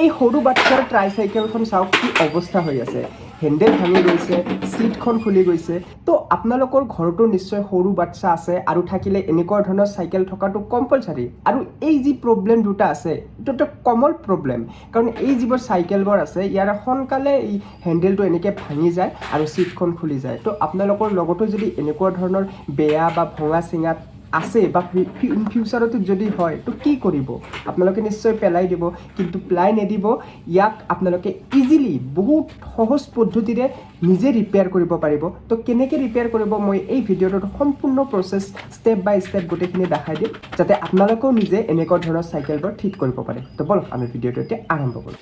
এই সৰু বাচ্চাৰ ট্ৰাইচাইকেলখন চাওক কি অৱস্থা হৈ আছে, হেণ্ডেল ভাঙি গৈছে, চিটখন খুলি গৈছে। তো আপোনালোকৰ ঘৰতো নিশ্চয় সৰু বাচ্চা আছে আৰু থাকিলে এনেকুৱা ধৰণৰ চাইকেল থকাটো কম্পালচাৰী। আৰু এই যি প্ৰব্লেম দুটা আছে এইটো এটা কমন প্ৰব্লেম, কাৰণ এই যিবোৰ চাইকেলবোৰ আছে ইয়াৰ সোনকালে এই হেণ্ডেলটো এনেকৈ ভাঙি যায় আৰু চিটখন খুলি যায়। তো আপোনালোকৰ লগতো যদি এনেকুৱা ধৰণৰ বেয়া বা ভঙা চিঙা আছে বা ইন ফিউচাৰতো যদি হয় তো কি কৰিব? আপোনালোকে নিশ্চয় পেলাই দিব, কিন্তু পেলাই নিদিব, ইয়াক আপোনালোকে ইজিলি বহুত সহজ পদ্ধতিৰে নিজে ৰিপেয়াৰ কৰিব পাৰিব। তো কেনেকৈ ৰিপেয়াৰ কৰিব মই এই ভিডিঅ'টোত সম্পূৰ্ণ প্ৰচেছ ষ্টেপ বাই ষ্টেপ গোটেইখিনি দেখাই দিম, যাতে আপোনালোকেও নিজে এনেকুৱা ধৰণৰ চাইকেলবোৰ ঠিক কৰিব পাৰে। তো বলক আমি ভিডিঅ'টো এতিয়া আৰম্ভ কৰোঁ।